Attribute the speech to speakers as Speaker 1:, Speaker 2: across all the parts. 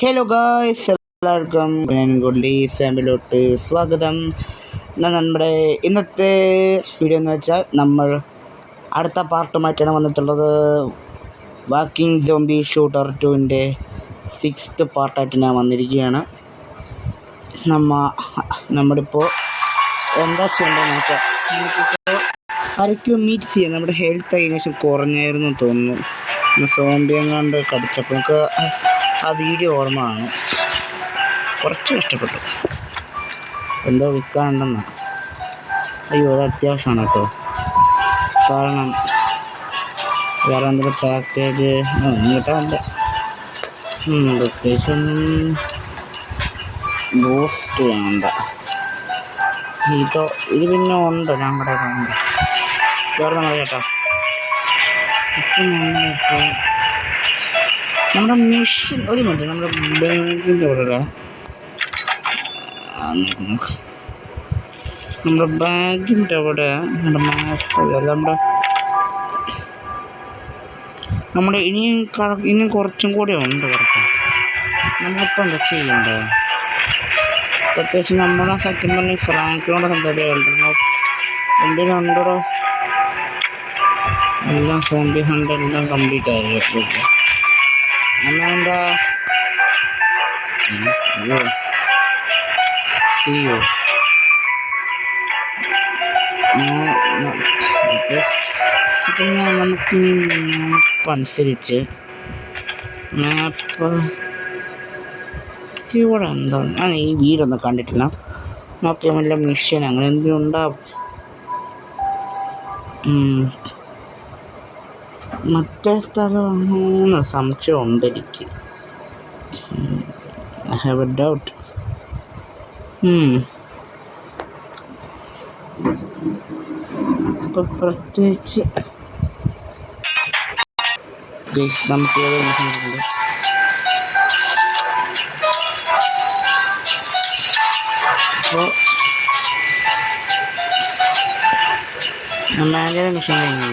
Speaker 1: Hello guys, എല്ലാവർക്കും goodly ഫാമിലിയിലോട്ട് സ്വാഗതം. നമ്മുടെ ഇന്നത്തെ വീഡിയോ എന്ന് വെച്ചാൽ നമ്മൾ അടുത്ത പാർട്ടുമായിട്ടാണ് വന്നിട്ടുള്ളത്. വാക്കിംഗ് സോംബി ഷൂട്ടർ 2ൻ്റെ 6th പാർട്ടായിട്ട് ഞാൻ വന്നിരിക്കുകയാണ്. നമ്മളിപ്പോൾ എന്താ ചെയ്യേണ്ടതെന്ന് വെച്ചാൽ നമുക്കിപ്പോൾ ആരൊക്കെയോ മീറ്റ് ചെയ്യാം. നമ്മുടെ ഹെൽത്ത് ഏകദേശം കുറഞ്ഞായിരുന്നു തോന്നുന്നു. സോംബി എങ്ങാണ്ട് കടിച്ചപ്പോൾ നമുക്ക് ആ വീഡിയോ ഓർമ്മയാണ്. കുറച്ച് കഷ്ടപ്പെട്ടു. എന്തോ വിൽക്കാനുണ്ടെന്നാണ്. അയ്യോ, അത് അത്യാവശ്യമാണ് കേട്ടോ. കാരണം വേറെ എന്തെങ്കിലും പാക്കേജ് കിട്ടാനില്ല. പ്രത്യേകിച്ചൊന്നും ബൂസ്റ്റ് വേണ്ട. ഇത് പിന്നെ ഉണ്ട് ഞങ്ങളുടെ ഉണ്ട്. വേറെ നമ്മൾ കേട്ടോ. ഇപ്പം നമ്മുടെ മെഷീൻ ഒരു മിനിറ്റ്, നമ്മുടെ ബാങ്കിൻ്റെ അവിടെ നമ്മുടെ ബാങ്കിൻ്റെ അവിടെ നമ്മുടെ ഇനിയും കുറച്ചും കൂടെ ഉണ്ട് കിടക്കാം. നമ്മളിപ്പോൾ എന്താ ചെയ്യണ്ടേ? പ്രത്യേകിച്ച് നമ്മുടെ സത്യം പറഞ്ഞ ഫ്രാങ്കിനോട് സംസാരിക്കുന്നുണ്ടോ? എന്തെങ്കിലും ഉണ്ടോ? എല്ലാം സോംബി ഹണ്ട് എല്ലാം കംപ്ലീറ്റ് ആയി. അമ്മേൻ്റെ ചെയ്യോ നമുക്ക് മാപ്പ് അനുസരിച്ച് മാപ്പ് ഇവിടെ എന്താ, ഞാൻ ഈ വീടൊന്നും കണ്ടിട്ടില്ല. നോക്കിയാൽ വല്ല മിഷൻ അങ്ങനെ എന്തെങ്കിലും ഉണ്ടാവും. മറ്റേ സ്ഥലമാണോ സംശയം ഉണ്ട് എനിക്ക്. I have a doubt. അപ്പോൾ പ്രത്യേകിച്ച് നമുക്ക് അപ്പോൾ ഭയങ്കര മിഷൻ കഴിഞ്ഞു.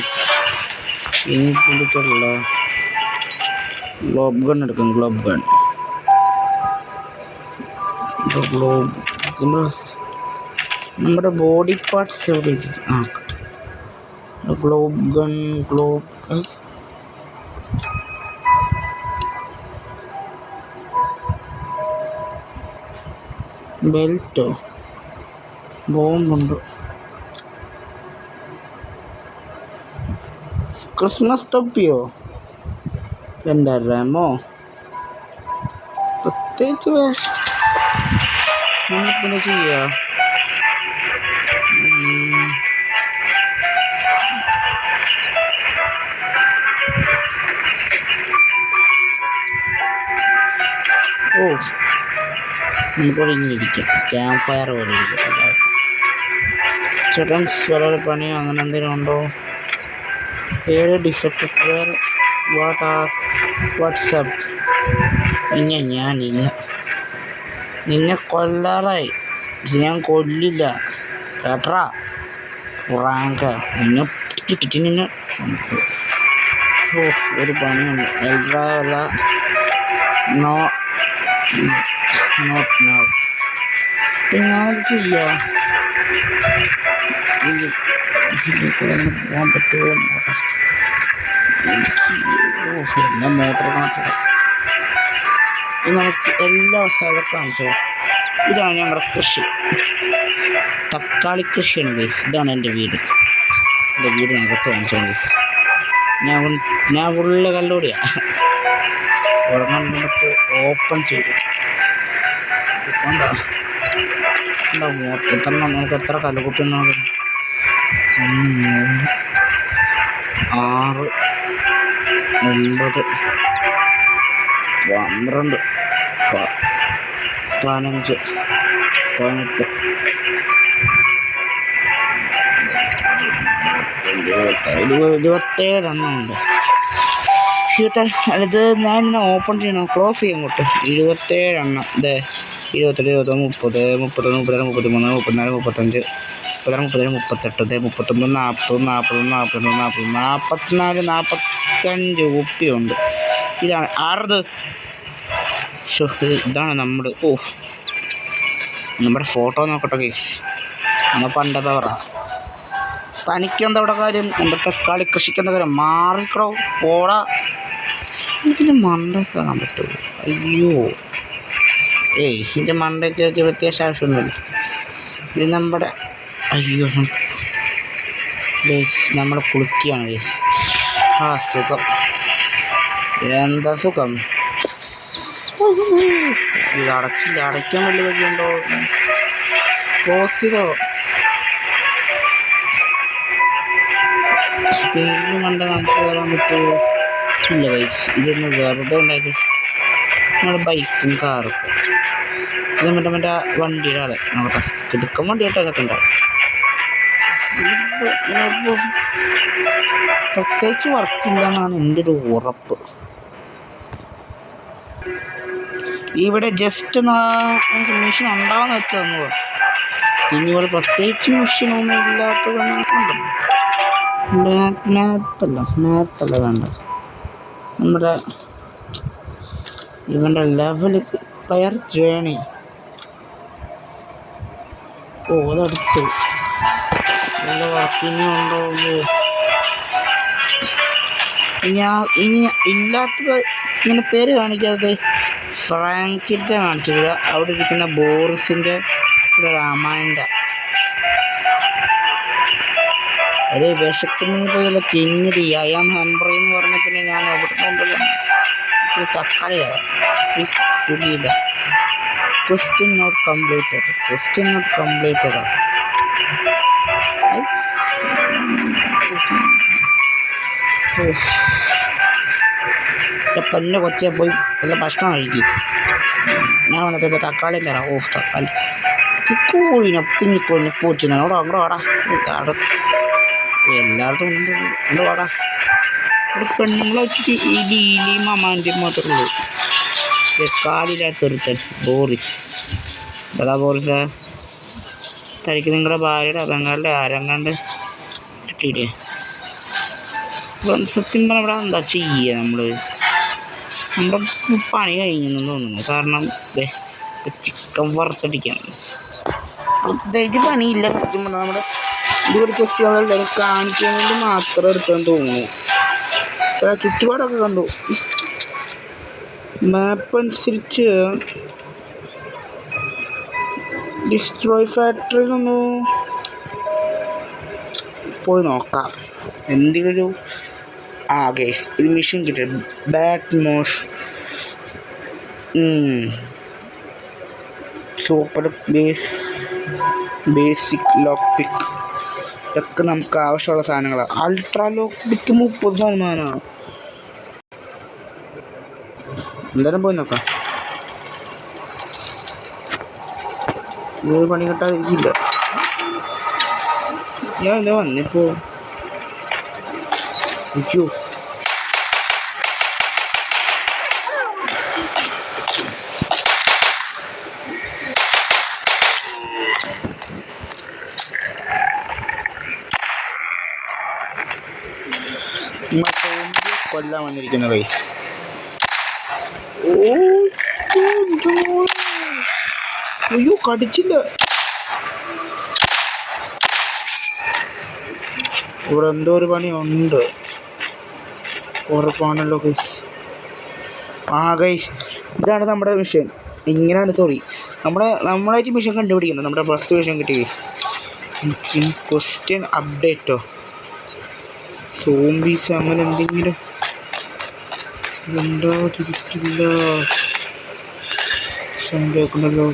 Speaker 1: ഇനി കൂടിയിട്ടുള്ള ഗ്ലോബ് ഗൺ എടുക്കും. ഗ്ലോബ് ഗൺ നമ്മുടെ ബോഡി പാർട്സ് എവിടെ ഗ്ലോബ് ഗൺ ബെൽറ്റോ ബോംബുണ്ടോ? ക്രിസ്മസ് തൊപ്പിയോ? എൻ്റെ റാമോ? പ്രത്യേകിച്ച് നമ്മളിപ്പോൾ ചെയ്യുക നമുക്കിവിടെ ഇങ്ങനെ ഇരിക്കാം. ക്യാമ്പ് ഫയർ പോലെ ഇരിക്കാം. ചിൽഡ്രൻസ് വളരെ പണിയോ അങ്ങനെ എന്തെങ്കിലും ഉണ്ടോ? 7 ഡിഫക്റ്റർ വാട്സാപ്പ്. ഞാൻ നിന്നെ കൊല്ലാറായി. ഞാൻ കൊല്ലില്ല കേട്ടാ റാങ്ക. നിന്നെ ഒരു പണിയുണ്ട്. എൽഡ്രല്ല നോട്ട് നോ. ഞാനത് ചെയ്യാം. പോകാൻ പറ്റുമോ? എല്ലാം മോട്ടർ കാണിച്ചത്. ഇത് നമുക്ക് എല്ലാ സ്ഥലത്തും കാണിച്ചത്. ഇതാണ് ഞങ്ങളുടെ കൃഷി. തക്കാളി കൃഷിയാണ് ഗൈസ്. ഇതാണ് എൻ്റെ വീട്. എൻ്റെ വീടിനകത്ത് കാണിച്ചത് ഗൈസ്. ഞാൻ ഫുള്ള് കല്ലോടിയാണ്. ഒരെണ്ണം നമുക്ക് ഓപ്പൺ ചെയ്തു. നമുക്ക് എത്ര കല്ലുകുട്ടി 1 3 4 5 6 9 12 15 18 27 എണ്ണമുണ്ട്. ഇത് ഞാൻ ഇങ്ങനെ ഓപ്പൺ ചെയ്യണം, ക്ലോസ് ചെയ്യാൻ കൊട്ടും. 27 എണ്ണം. ഇതേ 28 30 31 32 33 34 35 36 37 38 39 40 41 42 43 44 45 കുപ്പിയുണ്ട്. ഇതാണ് 6 ഷോ ഇതാണ് നമ്മുടെ നമ്മുടെ ഫോട്ടോ നോക്കട്ടെ ഗൈസ്. നമ്മൾ പണ്ടത്തെ പറ തനിക്കെന്താ ഇവിടെ കാര്യം? എൻ്റെ തക്കാളി കൃഷിക്കെന്താ കാര്യം? മാറിക്കടോ പോടാ. ഇതിൻ്റെ മണ്ടൊക്കെ കാണാൻ പറ്റുള്ളൂ. അയ്യോ ഇതിൻ്റെ മണ്ടയ്ക്ക് വ്യത്യാസം ആവശ്യമൊന്നുമില്ല. ഇത് നമ്മുടെ അയ്യോ ഗൈസ് നമ്മൾ കുളിക്കുകയാണ് ഗൈസ്. സുഖം, എന്താ സുഖം. ഇത് അടയ്ക്കാൻ വലിയ വഴിയുണ്ടോ? ക്ലോസ് ചെയ്തോ? പേര് കണ്ട നമുക്ക് വരാൻ പറ്റുമോ? ഇല്ല ഗൈസ്, ഇതൊന്ന് വെറുതെ ഉണ്ടാക്കി. നമ്മുടെ ബൈക്കും കാറും ഇത് മറ്റേ വണ്ടിയുടെ ആളെ നോക്കട്ടെ. കിടക്കും വണ്ടിയായിട്ട് അതൊക്കെ ഉണ്ടാവും. പ്രത്യേകിച്ച് വർക്കില്ല എന്നാണ് എൻ്റെ ഒരു ഉറപ്പ്. ഇവിടെ ജസ്റ്റ് എനിക്ക് മെഷീൻ ഉണ്ടാവുമെന്ന് വെച്ചാൽ ഒന്ന് പിന്നെ ഇവിടെ പ്രത്യേകിച്ച് മെഷീനൊന്നും ഇല്ലാത്തതാണ്. മാപ്പല്ല വേണ്ട. നമ്മുടെ ഇവൻ്റെ ലെവൽ പ്ലെയർ ജേണി. അതെടുത്തു നല്ല വർക്കിനി ഉണ്ടോ? ഇനി ഇല്ലാത്തത് ഇങ്ങനെ പേര് കാണിക്കാതെ ഫ്രാങ്കിൻ്റെ കാണിച്ചില്ല. അവിടെ ഇരിക്കുന്ന ബോറിസിൻ്റെ രാമായണൻ്റെ അത് വിശക്കുന്നതിന് പോയല്ല തിന്നിടി ഐ ആം ഹംബ്രി എന്ന് പറഞ്ഞ പിന്നെ ഞാൻ അവിടെ തക്കാളി തരാം. ക്വസ്റ്റ്യൻ നോട്ട് കംപ്ലീറ്റഡ് പന്നെ കൊച്ചെ പോയി വല്ല ഭക്ഷണം കഴിക്കും. ഞാൻ വന്നതിൻ്റെ തക്കാളിയും തരാം. തക്കാളി കോഴിനെ പിന്നിക്കോഴിനെ പൂച്ചിനെ അവിടെ വാടാ. എല്ലായിടത്തും ഉണ്ട് വാടാ. ഒരു പെണ്ണുങ്ങളെ വെച്ചിട്ട് ഇലിയും അമ്മാൻ്റെയും മാത്രമേ ഉള്ളൂ. കാലില്ലാത്തൊരുത്തൻ ബോറിസ്. എടാ ബോറിസ, തനിക്ക് നിങ്ങളുടെ ഭാര്യയുടെ ബംഗാളിൻ്റെ ആരങ്ങാണ്ട് കിട്ടിയില്ലേ? സത്യം പറഞ്ഞാൽ ഇവിടെ എന്താ ചെയ്യുക? നമ്മുടെ പണി കഴിഞ്ഞെന്ന് തോന്നുന്നു. കാരണം ചിക്കൻ വറുത്തടിക്കണം. പ്രത്യേകിച്ച് പണിയില്ല. സത്യം പറഞ്ഞാൽ നമ്മുടെ ഇതുപോലെ ജസ്റ്റ് നമ്മളെല്ലാവരും കാണിക്കാൻ വേണ്ടി മാത്രം എടുക്കാൻ തോന്നുന്നു. ചുറ്റുപാടൊക്കെ കണ്ടു. മാപ്പ് അനുസരിച്ച് ഡിസ്ട്രോയ് ഫാക്ടറിയിലൊന്ന് പോയി നോക്കാം. എന്തെങ്കിലും ഗൈസ് ഒരു മിഷൻ കിട്ടും. ബാറ്റ് മോഷ് സൂപ്പർ ബേസിക് ലോക്ക് പിക്ക് ഇതൊക്കെ നമുക്ക് ആവശ്യമുള്ള സാധനങ്ങളാണ്. അൾട്രാ ലോക്ക് പിക്ക് 30%. എന്തായാലും പോയി നോക്കാം. ഇത് പണി കിട്ടാതിരിക്കില്ല. ഞാൻ എന്താ വന്നിപ്പോ അയ്യോ കൊല്ലാൻ വന്നിരിക്കുന്ന കൈ. അയ്യോ കടിച്ചില്ല. ഇവിടെ എന്തോ ഒരു പണിയുണ്ട് ഉറപ്പാണല്ലോ ഗൈസ്. ഗൈസ് ഇതാണ് നമ്മുടെ മിഷൻ. ഇങ്ങനെയാണ് നമ്മളായിട്ട് മിഷൻ കണ്ടുപിടിക്കുന്നത്. നമ്മുടെ ഫസ്റ്റ് മിഷൻ കിട്ടി ഗൈസ്. ക്വസ്റ്റ്യൻ അപ്ഡേറ്റോ സോംബീസ് അങ്ങനെ എന്തെങ്കിലും ഉണ്ടാതിരിക്കില്ല. കേൾക്കണല്ലോ.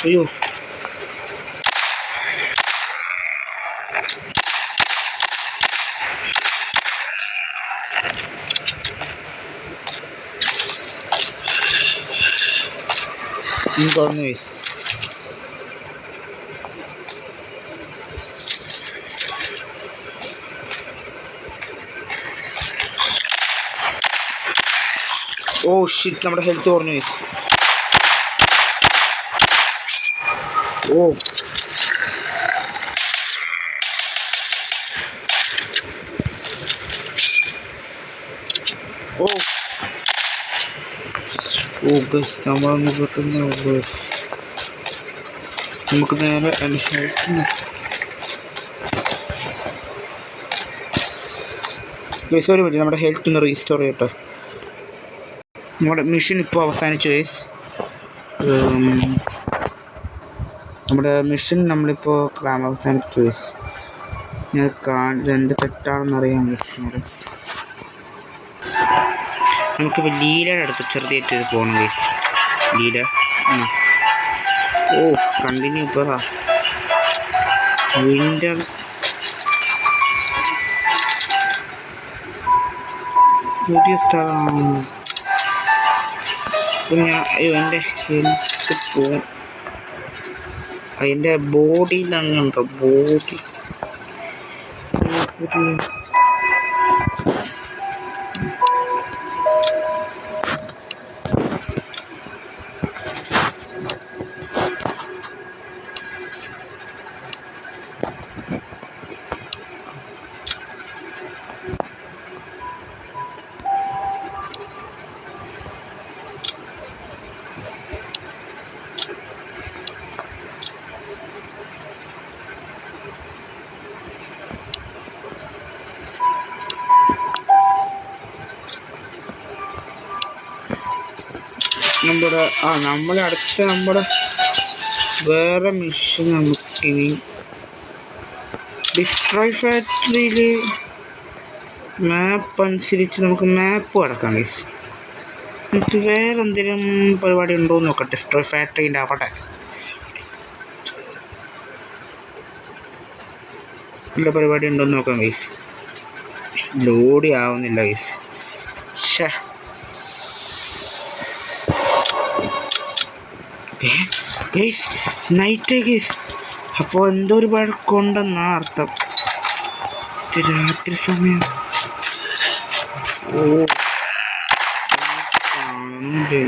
Speaker 1: അയ്യോ തുറന്നു പോയി. ഷിറ്റ് നമ്മുടെ ഹെൽത്ത് കുറഞ്ഞു പോയി. ഓ ഓ ഗൈസ് നമ്മളൊന്ന് പെട്ടെന്ന് നമുക്ക് നേരെ ഗൈസ് ഒരു മിനിറ്റ് നമ്മുടെ ഹെൽത്ത് ഒന്ന് റീസ്റ്റോർ ചെയ്യട്ടെ. നമ്മുടെ മിഷൻ ഇപ്പോൾ അവസാനിച്ചു ഗൈസ്. നമ്മുടെ മിഷൻ നമ്മളിപ്പോൾ അവസാനിച്ചു ഗൈസ്. ഇതെൻ്റെ തെറ്റാണെന്നറിയാം ഗൈസ്. നമുക്കിപ്പോൾ ലീലയുടെ അടുത്ത് ചെറുതായിട്ട് പോകണം ഗൈസ്. ലീല ഓ കണ്ടിന്യൂ പറ. വിൻ്റർ പുതിയ സ്ഥലമാണ്. ഞാൻ എൻ്റെ ഹെൽത്ത് പോവും. അതിൻ്റെ ബോഡിയിൽ അങ്ങനെയുണ്ടോ? ബോഡി നമ്മുടെ അടുത്ത നമ്മുടെ വേറെ മിഷൻ നമുക്കിനി ഡിസ്ട്രോയ് ഫാക്ടറിയിൽ മാപ്പ് അനുസരിച്ച് നമുക്ക് മാപ്പ് കിടക്കാം ഗൈസ്. നമുക്ക് വേറെ എന്തെങ്കിലും പരിപാടി ഉണ്ടോ എന്ന് നോക്കാം. ഡിസ്ട്രോയ് ഫാക്ടറിൻ്റെ അവിടെ നല്ല പരിപാടി ഉണ്ടോ എന്ന് നോക്കാം ഗൈസ്. ലോഡി ആവുന്നില്ല ഗൈസ്. Guys night guys. അപ്പോൾ എന്തോ ഒരു പഴക്കമുണ്ടെന്നാ അർത്ഥം. രാത്രി സമയം. ഓ കാണുന്നുണ്ട്.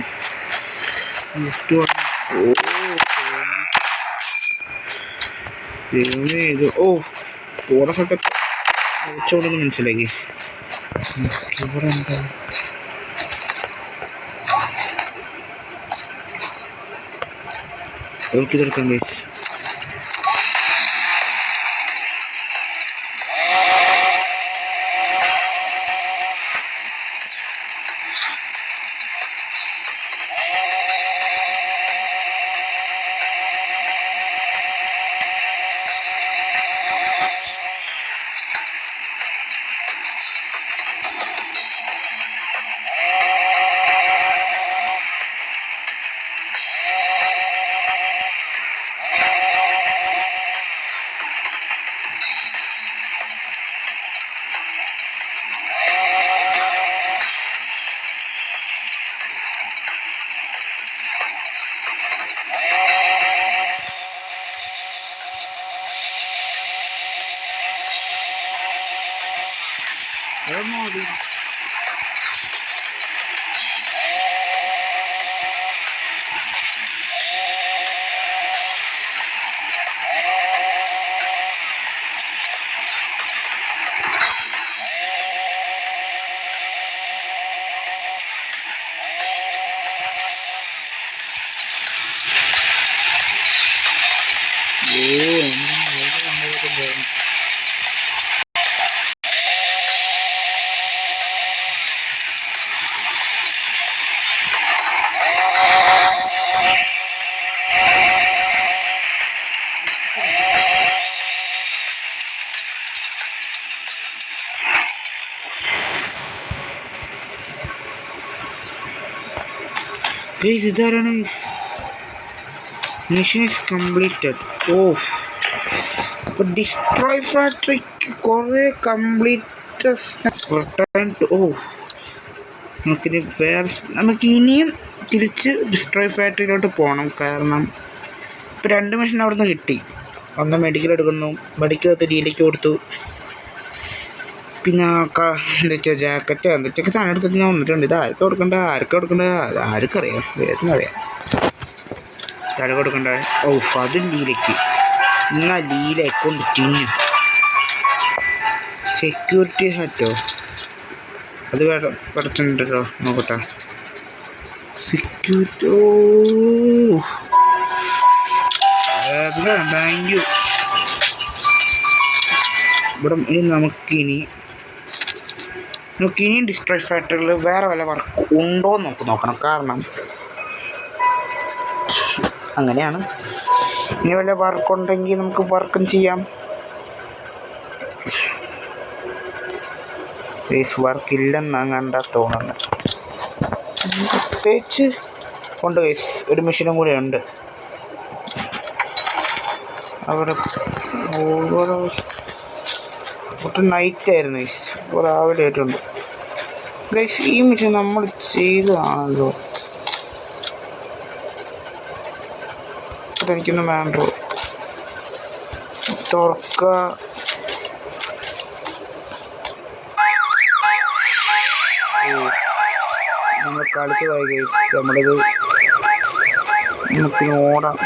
Speaker 1: ഓ ഫോറൊക്കെ കുറച്ചുകൂടെ മനസ്സിലായി ഗൈസ്. ഇവിടെ എന്താ എടുക്കാം ഗൈസ്. Guys, ഇതാരാണ്? Mission is completed. ഓ അപ്പോൾ ഡിസ്ട്രോയ് ഫാക്ടറിക്ക് കുറേ കംപ്ലീറ്റ്. ഓ നമുക്ക് ഇനിയും തിരിച്ച് ഡിസ്ട്രോയ് ഫാക്ടറിയിലോട്ട് പോകണം. കാരണം ഇപ്പോൾ 2 മിഷൻ അവിടെ നിന്ന് കിട്ടി. ഒന്ന് മെഡിക്കൽ എടുക്കുന്നു, മെഡിക്കൽ ലീലയ്ക്ക് കൊടുത്തു. പിന്നെ എന്താ വെച്ചാൽ ജാക്കറ്റ് എന്തൊക്കെ സാധനം എടുത്തിട്ട് ഞാൻ വന്നിട്ടുണ്ട്. ഇത് ആർക്കും കൊടുക്കണ്ട, ആർക്കറിയാം, വേദനറിയാം. തല കൊടുക്കണ്ട. ഓ അതും ലീലയ്ക്ക്. എന്നാൽ ലീല കൊണ്ട് തിന്നു. സെക്യൂരിറ്റി ഹാറ്റോ? അത് പഠിച്ചിട്ടുണ്ടല്ലോ, നോക്കട്ടെ. Security thank you. ഇവിടെ ഇനി നമുക്കിനി ഡിസ്ട്രോയ് ഫാക്ടറിയിൽ വേറെ വല്ല വർക്ക് ഉണ്ടോ എന്ന് നമുക്ക് നോക്കണം. കാരണം അങ്ങനെയാണ്. ഇനി വല്ല വർക്കുണ്ടെങ്കിൽ നമുക്ക് വർക്കും ചെയ്യാം. വർക്കില്ലെന്നാണ് കണ്ടാ തോന്നുന്നത്. പ്രത്യേകിച്ച് ഉണ്ട് ഗൈസ്, ഒരു മെഷീനും കൂടെ ഉണ്ട് അവിടെ. ഒട്ടും നൈറ്റായിരുന്നു ഗൈസ്, രാവിലെ ആയിട്ടുണ്ട് ഗൈസ്. ഈ മെഷീൻ നമ്മൾ ചെയ്തതാണല്ലോ. എനിക്കൊന്നും വേണ്ടോ തുറക്ക. നമ്മൾ കളിച്ചതായി ഗൈസ്. നമ്മളിത് നമുക്കിന് ഓടാം.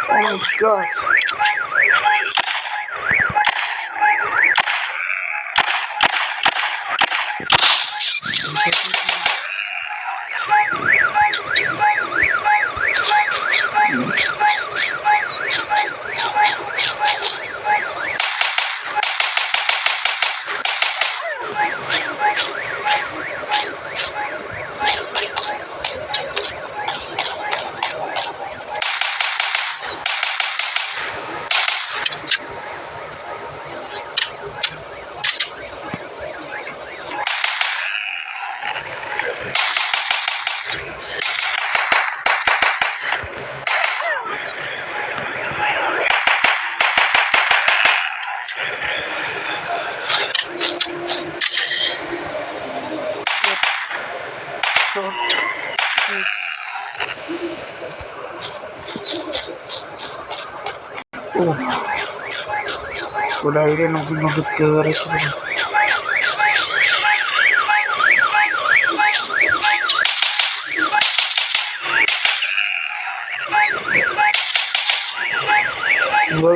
Speaker 1: Oh my God. Udah ini nunggu kere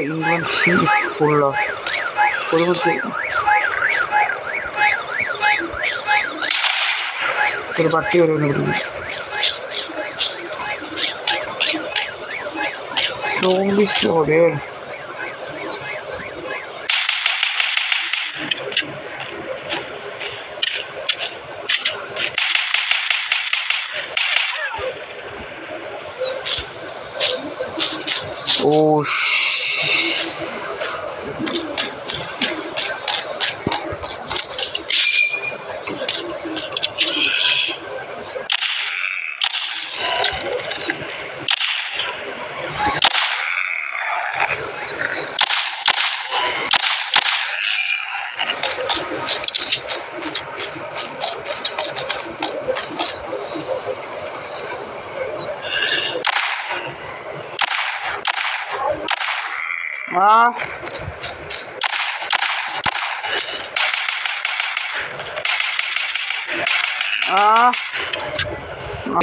Speaker 1: England sih pula terbati orang negeri zombies joder. Oh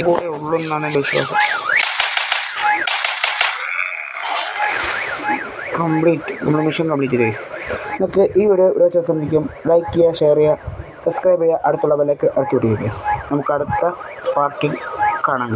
Speaker 1: കൂടെ ഉള്ളൂ എന്നാണ് എൻ്റെ വിശ്വാസം. നമ്മുടെ മിഷൻ കംപ്ലീറ്റ് ചെയ്തു. നമുക്ക് ഈ വീഡിയോ ഇവിടെ വെച്ച് അവസാനിപ്പിക്കും. ലൈക്ക് ചെയ്യുക, ഷെയർ ചെയ്യുക, സബ്സ്ക്രൈബ് ചെയ്യുക, അടുത്തുള്ള ബെല്ലൈക്കൺ അടിച്ചു വിടുക. നമുക്ക് അടുത്ത പാർട്ടിൽ കാണാം.